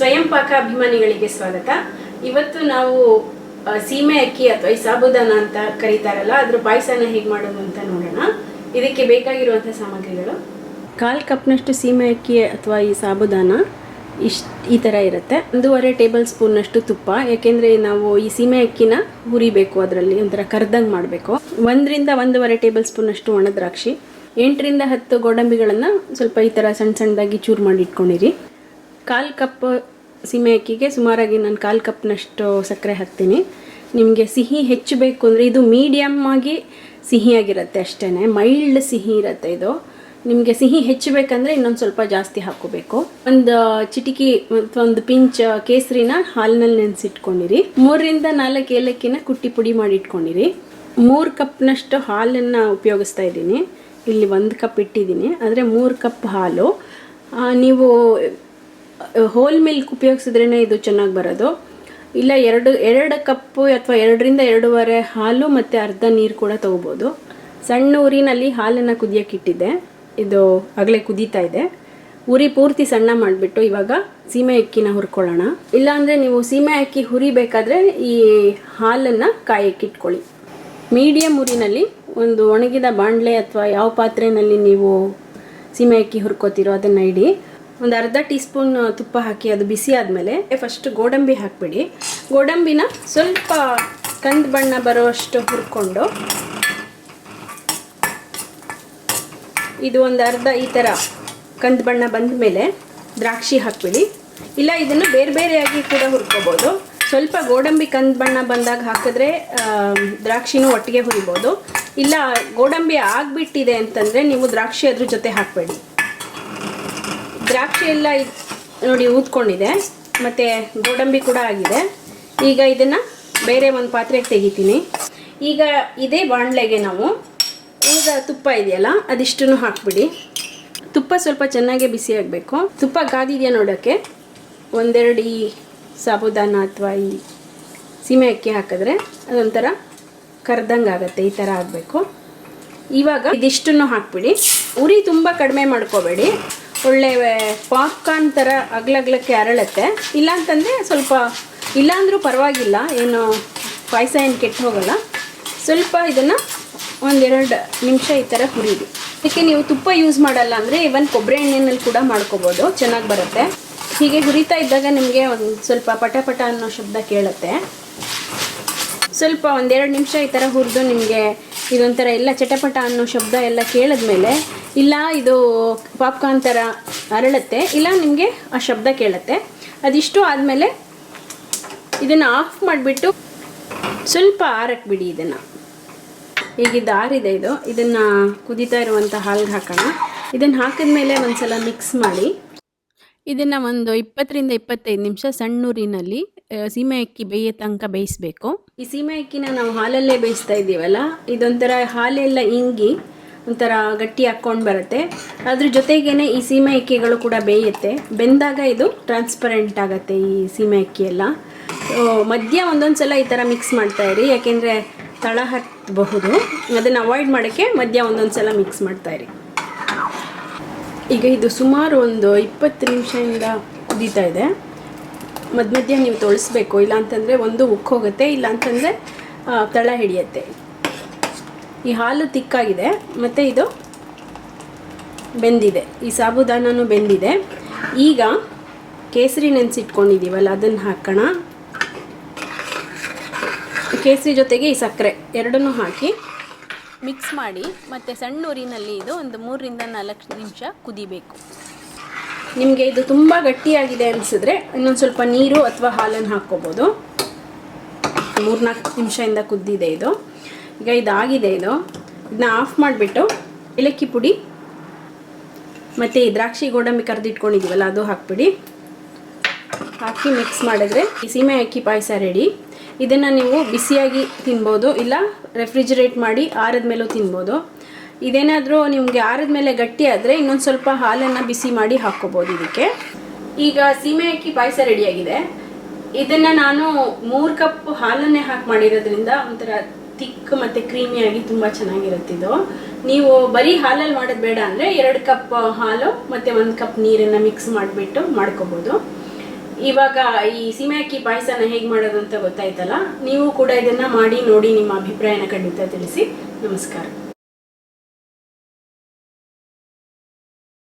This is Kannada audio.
ಸ್ವಯಂ ಪಾಕ ಅಭಿಮಾನಿಗಳಿಗೆ ಸ್ವಾಗತ. ಇವತ್ತು ನಾವು ಸೀಮೆ ಅಕ್ಕಿ ಅಥವಾ ಈ ಸಾಬುದಾನ ಅಂತ ಕರೀತಾರಲ್ಲ ಅದ್ರ ಪಾಯಸನ ಹೇಗೆ ಮಾಡೋದು ಅಂತ ನೋಡೋಣ. ಇದಕ್ಕೆ ಬೇಕಾಗಿರುವಂಥ ಸಾಮಗ್ರಿಗಳು: 1/4 ಕಪ್ನಷ್ಟು ಸೀಮೆ ಅಕ್ಕಿ ಅಥವಾ ಈ ಸಾಬುದಾನ ಈ ಥರ ಇರುತ್ತೆ. 1.5 ಟೇಬಲ್ ಸ್ಪೂನ್ನಷ್ಟು ತುಪ್ಪ, ಯಾಕೆಂದರೆ ನಾವು ಈ ಸೀಮೆ ಅಕ್ಕಿನ ಹುರಿಬೇಕು, ಅದರಲ್ಲಿ ಒಂಥರ ಕರ್ದಂಗೆ ಮಾಡಬೇಕು. 1 ರಿಂದ 1.5 ಟೇಬಲ್ ಸ್ಪೂನ್ನಷ್ಟು ಒಣ ದ್ರಾಕ್ಷಿ, 8 ರಿಂದ 10 ಗೋಡಂಬಿಗಳನ್ನು ಸ್ವಲ್ಪ ಈ ಥರ ಸಣ್ಣ ಸಣ್ಣದಾಗಿ ಚೂರು ಮಾಡಿ ಇಟ್ಕೊಂಡಿರಿ. 1/4 ಕಪ್ ಸೀಮೆ ಅಕ್ಕಿಗೆ ಸುಮಾರಾಗಿ ನಾನು 1/4 ಕಪ್ನಷ್ಟು ಸಕ್ಕರೆ ಹಾಕ್ತೀನಿ. ನಿಮಗೆ ಸಿಹಿ ಹೆಚ್ಚು ಬೇಕು ಅಂದರೆ ಇದು ಮೀಡಿಯಮ್ ಆಗಿ ಸಿಹಿಯಾಗಿರುತ್ತೆ, ಅಷ್ಟೇ ಮೈಲ್ಡ್ ಸಿಹಿ ಇರುತ್ತೆ. ಇದು ನಿಮಗೆ ಸಿಹಿ ಹೆಚ್ಚು ಬೇಕಂದರೆ ಇನ್ನೊಂದು ಸ್ವಲ್ಪ ಜಾಸ್ತಿ ಹಾಕೋಬೇಕು. ಒಂದು ಚಿಟಿಕಿ ಅಥವಾ ಒಂದು ಪಿಂಚ್ ಕೇಸರಿನ ಹಾಲಿನಲ್ಲಿ ನೆನೆಸಿಟ್ಕೊಂಡಿರಿ. 3 ರಿಂದ 4 ಏಲಕ್ಕಿನ ಕುಟ್ಟಿ ಪುಡಿ ಮಾಡಿ ಇಟ್ಕೊಂಡಿರಿ. 3 ಕಪ್ನಷ್ಟು ಹಾಲನ್ನು ಉಪಯೋಗಿಸ್ತಾ ಇದ್ದೀನಿ. ಇಲ್ಲಿ 1 ಕಪ್ ಇಟ್ಟಿದ್ದೀನಿ, ಆದರೆ 3 ಕಪ್ ಹಾಲು. ನೀವು ಹೋಲ್ ಮಿಲ್ಕ್ ಉಪಯೋಗಿಸಿದ್ರೇ ಇದು ಚೆನ್ನಾಗಿ ಬರೋದು. ಇಲ್ಲ 2 ಕಪ್ಪು ಅಥವಾ 2 ರಿಂದ 2.5 ಹಾಲು ಮತ್ತು ಅರ್ಧ ನೀರು ಕೂಡ ತೊಗೋಬೋದು. ಸಣ್ಣ ಊರಿನಲ್ಲಿ ಹಾಲನ್ನು ಕುದಿಯೋಕೆ ಇಟ್ಟಿದ್ದೆ, ಇದು ಆಗಲೇ ಕುದೀತಾ ಇದೆ. ಉರಿ ಪೂರ್ತಿ ಸಣ್ಣ ಮಾಡಿಬಿಟ್ಟು ಇವಾಗ ಸೀಮೆ ಅಕ್ಕಿನ ಹುರ್ಕೊಳ್ಳೋಣ. ಇಲ್ಲಾಂದರೆ ನೀವು ಸೀಮೆ ಅಕ್ಕಿ ಹುರಿಬೇಕಾದ್ರೆ ಈ ಹಾಲನ್ನು ಕಾಯಕ್ಕೆ ಇಟ್ಕೊಳ್ಳಿ. ಮೀಡಿಯಮ್ ಉರಿನಲ್ಲಿ ಒಂದು ಒಣಗಿದ ಬಾಣಲೆ ಅಥವಾ ಯಾವ ಪಾತ್ರೆಯಲ್ಲಿ ನೀವು ಸೀಮೆ ಅಕ್ಕಿ ಹುರ್ಕೋತಿರೋ ಅದನ್ನು ಇಡಿ. ಒಂದು ಅರ್ಧ ಟೀ ಸ್ಪೂನ್ ತುಪ್ಪ ಹಾಕಿ ಅದು ಬಿಸಿ ಆದಮೇಲೆ ಫಸ್ಟ್ ಗೋಡಂಬಿ ಹಾಕಿಬಿಡಿ. ಗೋಡಂಬಿನ ಸ್ವಲ್ಪ ಕಂದು ಬಣ್ಣ ಬರೋಷ್ಟು ಹುರ್ಕೊಂಡು ಇದು ಒಂದು ಅರ್ಧ ಈ ಥರ ಕಂದು ಬಣ್ಣ ಬಂದ ಮೇಲೆ ದ್ರಾಕ್ಷಿ ಹಾಕಿಬಿಡಿ. ಇಲ್ಲ ಇದನ್ನು ಬೇರೆ ಬೇರೆಯಾಗಿ ಕೂಡ ಹುರ್ಕೋಬೋದು. ಸ್ವಲ್ಪ ಗೋಡಂಬಿ ಕಂದು ಬಣ್ಣ ಬಂದಾಗ ಹಾಕಿದ್ರೆ ದ್ರಾಕ್ಷಿನೂ ಒಟ್ಟಿಗೆ ಹುರಿಬೋದು. ಇಲ್ಲ ಗೋಡಂಬಿ ಆಗಿಬಿಟ್ಟಿದೆ ಅಂತಂದರೆ ನೀವು ದ್ರಾಕ್ಷಿ ಅದ್ರ ಜೊತೆ ಹಾಕಬೇಡಿ. ದ್ರಾಕ್ಷಿ ಎಲ್ಲ ನೋಡಿ ಊದ್ಕೊಂಡಿದೆ ಮತ್ತು ಗೋಡಂಬಿ ಕೂಡ ಆಗಿದೆ. ಈಗ ಇದನ್ನು ಬೇರೆ ಒಂದು ಪಾತ್ರೆಗೆ ತೆಗಿತೀನಿ. ಈಗ ಇದೇ ಬಾಣಲೆಗೆ ನಾವು ಈಗ ತುಪ್ಪ ಇದೆಯಲ್ಲ ಅದಿಷ್ಟನ್ನು ಹಾಕ್ಬಿಡಿ. ತುಪ್ಪ ಸ್ವಲ್ಪ ಚೆನ್ನಾಗಿ ಬಿಸಿ ಆಗಬೇಕು. ತುಪ್ಪ ಕಾದಿದೆಯಾ ನೋಡೋಕ್ಕೆ 1-2 ಈ ಸಾಬುದಾನ ಅಥವಾ ಈ ಸೀಮೆ ಅಕ್ಕಿ ಹಾಕಿದ್ರೆ ಅದೊಂಥರ ಕರ್ದಂಗೆ ಆಗುತ್ತೆ, ಈ ಥರ ಆಗಬೇಕು. ಇವಾಗ ಇದಿಷ್ಟನ್ನು ಹಾಕ್ಬಿಡಿ. ಉರಿ ತುಂಬ ಕಡಿಮೆ ಮಾಡ್ಕೋಬೇಡಿ, ಒಳ್ಳೆ ಪಾಪ್ಕಾರ್ನ್ ಥರ ಅಗ್ಲಗ್ಲಕ್ಕೆ ಅರಳುತ್ತೆ. ಇಲ್ಲಾಂತಂದರೆ ಸ್ವಲ್ಪ ಇಲ್ಲಾಂದರೂ ಪರವಾಗಿಲ್ಲ, ಏನು ಪಾಯಸ ಏನು ಕೆಟ್ಟು ಹೋಗಲ್ಲ. ಸ್ವಲ್ಪ ಇದನ್ನು 1-2 ನಿಮಿಷ ಈ ಥರ ಹುರಿಡಿ. ಇದಕ್ಕೆ ನೀವು ತುಪ್ಪ ಯೂಸ್ ಮಾಡಲ್ಲ ಅಂದರೆ ಇವನ್ ಕೊಬ್ಬರಿ ಎಣ್ಣೆನಲ್ಲಿ ಕೂಡ ಮಾಡ್ಕೋಬೋದು, ಚೆನ್ನಾಗಿ ಬರುತ್ತೆ. ಹೀಗೆ ಹುರಿತಾ ಇದ್ದಾಗ ನಿಮಗೆ ಒಂದು ಸ್ವಲ್ಪ ಪಟ ಪಟ ಅನ್ನೋ ಶಬ್ದ ಕೇಳುತ್ತೆ. ಸ್ವಲ್ಪ 1-2 ನಿಮಿಷ ಈ ಥರ ಹುರಿದು ನಿಮಗೆ ಇದೊಂಥರ ಎಲ್ಲ ಚಟಪಟ ಅನ್ನೋ ಶಬ್ದ ಎಲ್ಲ ಕೇಳಿದ್ಮೇಲೆ ಇಲ್ಲ ಇದು ಪಾಪ್ಕಾರ್ನ್ ಥರ ಅರಳುತ್ತೆ, ಇಲ್ಲ ನಿಮಗೆ ಆ ಶಬ್ದ ಕೇಳುತ್ತೆ. ಅದಿಷ್ಟು ಆದಮೇಲೆ ಇದನ್ನು ಆಫ್ ಮಾಡಿಬಿಟ್ಟು ಸ್ವಲ್ಪ ಆರಕ್ಕೆ ಬಿಡಿ. ಇದನ್ನು ಈಗಿದ್ದು ಆರಿದೆ, ಇದನ್ನು ಕುದೀತಾ ಇರುವಂಥ ಹಾಲಿಗೆ ಹಾಕೋಣ. ಇದನ್ನು ಹಾಕಿದ್ಮೇಲೆ ಒಂದು ಸಲ ಮಿಕ್ಸ್ ಮಾಡಿ ಇದನ್ನು ಒಂದು 20 ರಿಂದ 25 ನಿಮಿಷ ಸಣ್ಣ ಊರಿನಲ್ಲಿ ಸೀಮೆ ಅಕ್ಕಿ ಬೇಯೋ ತನಕ ಬೇಯಿಸಬೇಕು. ಈ ಸೀಮೆ ಅಕ್ಕಿನ ನಾವು ಹಾಲಲ್ಲೇ ಬೇಯಿಸ್ತಾ ಇದ್ದೀವಲ್ಲ, ಇದೊಂಥರ ಹಾಲೆಲ್ಲ ಇಂಗಿ ಒಂಥರ ಗಟ್ಟಿ ಹಾಕ್ಕೊಂಡು ಬರುತ್ತೆ. ಅದ್ರ ಜೊತೆಗೇ ಈ ಸೀಮೆ ಅಕ್ಕಿಗಳು ಕೂಡ ಬೇಯುತ್ತೆ. ಬೆಂದಾಗ ಇದು ಟ್ರಾನ್ಸ್ಪರೆಂಟ್ ಆಗುತ್ತೆ ಈ ಸೀಮೆ ಅಕ್ಕಿ ಎಲ್ಲ. ಮಧ್ಯ ಒಂದೊಂದು ಸಲ ಈ ಥರ ಮಿಕ್ಸ್ ಮಾಡ್ತಾಯಿರಿ, ಯಾಕೆಂದರೆ ತಳ ಹತ್ತಬಹುದು. ಅದನ್ನು ಅವಾಯ್ಡ್ ಮಾಡೋಕ್ಕೆ ಮಧ್ಯ ಒಂದೊಂದು ಸಲ ಮಿಕ್ಸ್ ಮಾಡ್ತಾಯಿರಿ. ಈಗ ಇದು ಸುಮಾರು ಒಂದು 20 ನಿಮಿಷದಿಂದ ಕುದೀತಾ ಇದೆ. ಮಧ್ಯ ನೀವು ತೊಳಸ್ಬೇಕು, ಇಲ್ಲಾಂತಂದರೆ ಒಂದು ಉಕ್ಕೋಗುತ್ತೆ, ಇಲ್ಲಾಂತಂದರೆ ತಳ ಹಿಡಿಯುತ್ತೆ. ಈ ಹಾಲು ತಿಕ್ಕಾಗಿದೆ ಮತ್ತು ಇದು ಬೆಂದಿದೆ, ಈ ಸಾಬುದಾನೂ ಬೆಂದಿದೆ. ಈಗ ಕೇಸರಿ ನೆನೆಸಿಟ್ಕೊಂಡಿದ್ದೀವಲ್ಲ ಅದನ್ನು ಹಾಕೋಣ. ಕೇಸರಿ ಜೊತೆಗೆ ಈ ಸಕ್ಕರೆ ಎರಡನ್ನೂ ಹಾಕಿ ಮಿಕ್ಸ್ ಮಾಡಿ ಮತ್ತು ಸಣ್ಣ ಊರಿನಲ್ಲಿ ಇದು ಒಂದು 3 ರಿಂದ 4 ನಿಮಿಷ ಕುದಿಬೇಕು. ನಿಮಗೆ ಇದು ತುಂಬ ಗಟ್ಟಿಯಾಗಿದೆ ಅನಿಸಿದ್ರೆ ಇನ್ನೊಂದು ಸ್ವಲ್ಪ ನೀರು ಅಥವಾ ಹಾಲನ್ನು ಹಾಕ್ಕೋಬೋದು. 3-4 ನಿಮಿಷದಿಂದ ಕುದ್ದಿದೆ ಇದು. ಈಗ ಇದಾಗಿದೆ, ಇದನ್ನ ಆಫ್ ಮಾಡಿಬಿಟ್ಟು ಏಲಕ್ಕಿ ಪುಡಿ ಮತ್ತು ಈ ದ್ರಾಕ್ಷಿ ಗೋಡಂಬಿ ಕರೆದಿಟ್ಕೊಂಡಿದ್ದೀವಲ್ಲ ಅದು ಹಾಕ್ಬಿಡಿ. ಹಾಕಿ ಮಿಕ್ಸ್ ಮಾಡಿದ್ರೆ ಈ ಸೀಮೆ ಅಕ್ಕಿ ಪಾಯಸ ರೆಡಿ. ಇದನ್ನು ನೀವು ಬಿಸಿಯಾಗಿ ತಿನ್ಬೋದು, ಇಲ್ಲ ರೆಫ್ರಿಜರೇಟ್ ಮಾಡಿ ಆರಿದ ಮೇಲೂ ತಿನ್ಬೋದು. ಇದೇನಾದರೂ ನಿಮಗೆ ಆರಿದ ಮೇಲೆ ಗಟ್ಟಿ ಆದರೆ ಇನ್ನೊಂದು ಸ್ವಲ್ಪ ಹಾಲನ್ನು ಬಿಸಿ ಮಾಡಿ ಹಾಕ್ಕೋಬೋದು ಇದಕ್ಕೆ. ಈಗ ಸೀಮೆ ಅಕ್ಕಿ ಪಾಯಸ ರೆಡಿಯಾಗಿದೆ. ಇದನ್ನು ನಾನು 3 ಕಪ್ ಹಾಲನ್ನೇ ಹಾಕಿ ಮಾಡಿರೋದ್ರಿಂದ ಒಂಥರ ತಿಕ್ ಮತ್ತು ಕ್ರೀಮಿಯಾಗಿ ತುಂಬ ಚೆನ್ನಾಗಿರುತ್ತಿದ್ದು. ನೀವು ಬರೀ ಹಾಲಲ್ಲಿ ಮಾಡೋದು ಬೇಡ ಅಂದರೆ 2 ಕಪ್ ಹಾಲು ಮತ್ತು 1 ಕಪ್ ನೀರನ್ನು ಮಿಕ್ಸ್ ಮಾಡಿಬಿಟ್ಟು ಮಾಡ್ಕೋಬೋದು. ಇವಾಗ ಈ ಸೀಮೆ ಅಕ್ಕಿ ಪಾಯಸನ ಹೇಗೆ ಮಾಡೋದು ಅಂತ ಗೊತ್ತಾಯ್ತಲ್ಲ. ನೀವು ಕೂಡ ಇದನ್ನು ಮಾಡಿ ನೋಡಿ ನಿಮ್ಮ ಅಭಿಪ್ರಾಯನ ಖಂಡಿತ ತಿಳಿಸಿ. ನಮಸ್ಕಾರ.